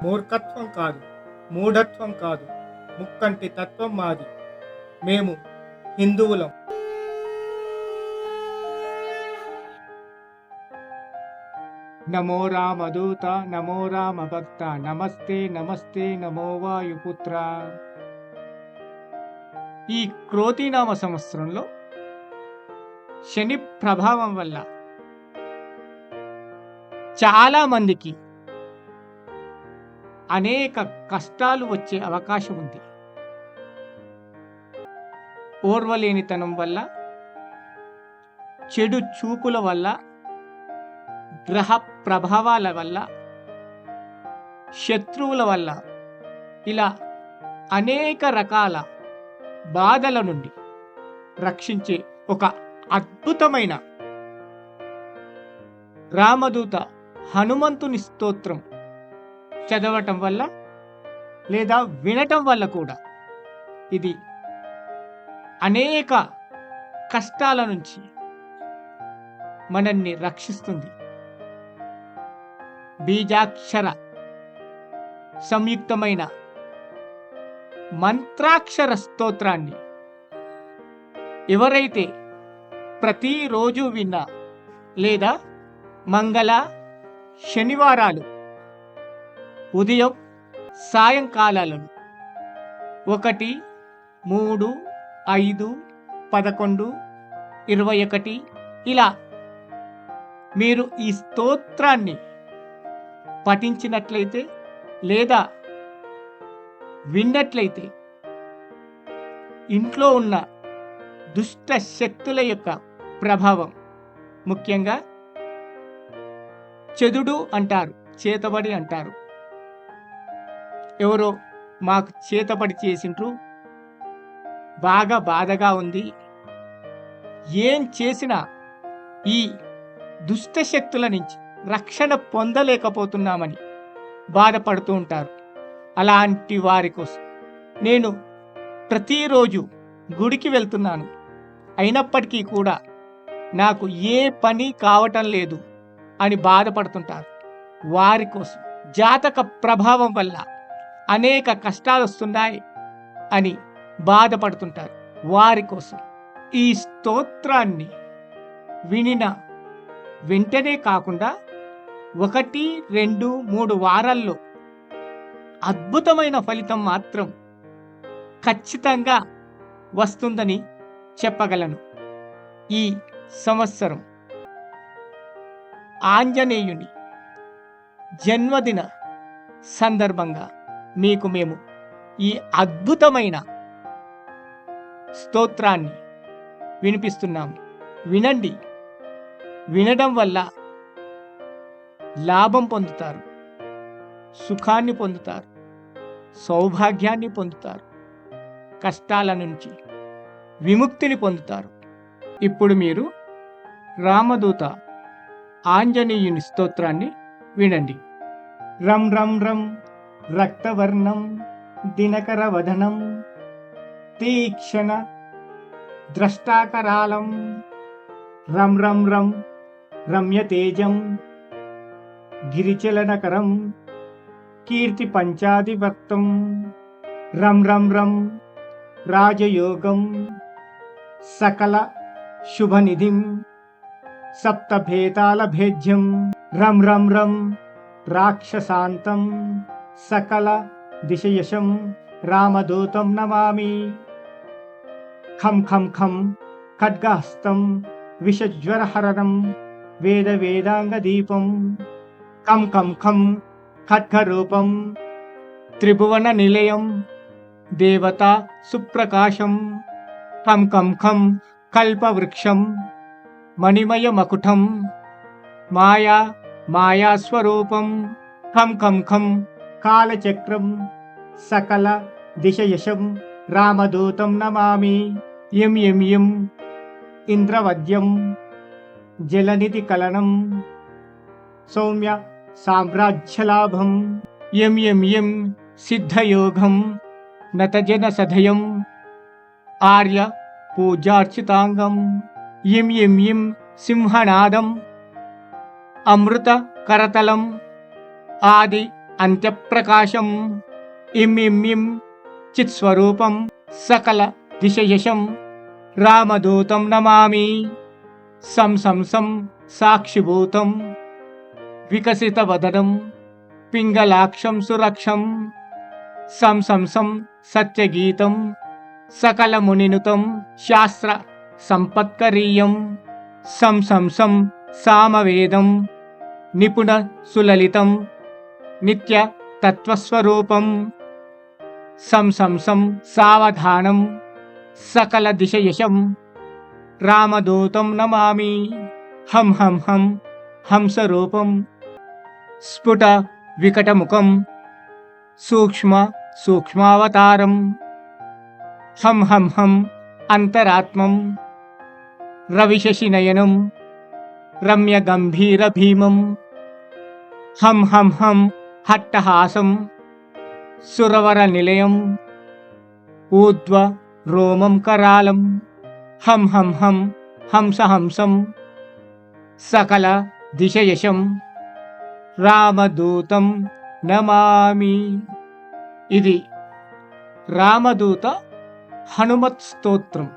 మూర్ఖత్వం కాదు, మూఢత్వం కాదు, ముక్కంటి తత్వం మాది. మేము హిందువులం. నమో రామదూత, నమో రామభక్త, నమస్తే నమస్తే నమో వాయుపుత్ర. ఈ క్రోతినామ సంవత్సరంలో శని ప్రభావం వల్ల చాలా మందికి అనేక కష్టాలు వచ్చే అవకాశం ఉంది. ఓర్వలేనితనం వల్ల, చెడు చూపుల వల్ల, గ్రహ ప్రభావాల వల్ల, శత్రువుల వల్ల, ఇలా అనేక రకాల బాధల నుండి రక్షించే ఒక అద్భుతమైన రామదూత హనుమంతుని స్తోత్రం చదవటం వల్ల లేదా వినటం వల్ల కూడా ఇది అనేక కష్టాల నుంచి మనల్ని రక్షిస్తుంది. బీజాక్షర సంయుక్తమైన మంత్రాక్షర స్తోత్రాన్ని ఎవరైతే ప్రతిరోజు విన్నా లేదా మంగళ శనివారాలు ఉదయం సాయంకాలాలను 1, 3, 5, 11, 21 ఇలా మీరు ఈ స్తోత్రాన్ని పఠించినట్లయితే లేదా విన్నట్లయితే ఇంట్లో ఉన్న దుష్ట శక్తుల యొక్క ప్రభావం, ముఖ్యంగా చెదుడు అంటారు, చేతబడి అంటారు. ఎవరో మాకు చేతబడి చేసిండ్రు, బాగా బాధగా ఉంది, ఏం చేసినా ఈ దుష్ట శక్తుల నుంచి రక్షణ పొందలేకపోతున్నామని బాధపడుతూ ఉంటారు. అలాంటి వారి కోసం నేను ప్రతిరోజు గుడికి వెళ్తున్నాను, అయినప్పటికీ కూడా నాకు ఏ పని కావటం లేదు అని బాధపడుతుంటారు. వారి కోసం, జాతక ప్రభావం వల్ల అనేక కష్టాలు వస్తున్నాయి అని బాధపడుతుంటారు. వారి కోసం ఈ స్తోత్రాన్ని వినిన వెంటనే కాకుండా 1, 2, 3 వారాల్లో అద్భుతమైన ఫలితం మాత్రం ఖచ్చితంగా వస్తుందని చెప్పగలను. ఈ సంవత్సరం ఆంజనేయుని జన్మదిన సందర్భంగా మీకు మేము ఈ అద్భుతమైన స్తోత్రాన్ని వినిపిస్తున్నాము. వినండి. వినడం వల్ల లాభం పొందుతారు, సుఖాన్ని పొందుతారు, సౌభాగ్యాన్ని పొందుతారు, కష్టాల నుంచి విముక్తిని పొందుతారు. ఇప్పుడు మీరు రామదూత ఆంజనేయుని స్తోత్రాన్ని వినండి. రం రం రం రక్తవర్ణం దినకర వదనం తీక్షణ ద్రష్టాకరాలం రం రం రం రమ్యతేజం గిరిచలనకరం కీర్తి పంచాదివర్తం రం రం రం రాజయోగం సకల శుభనిధిం సప్తభేతాల భేద్యం రం రం రం రాక్షసాంతం సకల దిశయశం రామదూతం నమామి. ఖం ఖం ఖం ఖడ్గహస్తం విషజ్వరహరణం వేద వేదాంగ దీపం కం కం ఖం ఖడ్గరూపం త్రిభువన నిలయం దేవతా సుప్రకాశం ఖం ఖం ఖం కల్పవృక్షం మణిమయ మకుటం మాయా మాయాస్వరూపం ఖం ఖం ఖం కాలచక్రం సకల దిశయశం రామదూతం నమామి. యం యం యం ఇంద్రవద్యం జలనిధి కలనం సౌమ్య సామ్రాజ్యలాభం యం యం యం సిద్ధయోగం నతజన సధయం ఆర్య పూజార్చితాంగం యం యం యం సింహనాదం అమృత కరతలం ఆది అంత్యప్రకాశం ఇం ఇం ఇం చిత్స్వరూపం సకల దిశయశం రామదూతం నమామి. సం సం సం సాక్షిభూతం వికసితవదనం పింగళాక్షం సురక్షం సం సం సం సత్యగీతం సకలమునినుతం శాస్త్ర సంపత్కరీయం సం సం సం సామవేదం నిపుణ సులలితం నిత్య తత్వస్వరూపం సం సం సం సావధానం సకల దిశయశం రామదూతం నమామి. హం హం హం హంసరూపం స్ఫుట వికటముఖం సూక్ష్మ సూక్ష్మావతారం హం హం హం అంతరాత్మం రవిశశినయనం రమ్య గంభీర భీమం హం హం హం హట్టహాసం సురవర నిలయం ఊర్ధ్వ రోమం కరాళం హం హం హం హంసహంసం సకల దిశయశం రామదూతం నమామి. ఇది రామదూత హనుమత్ స్తోత్రం.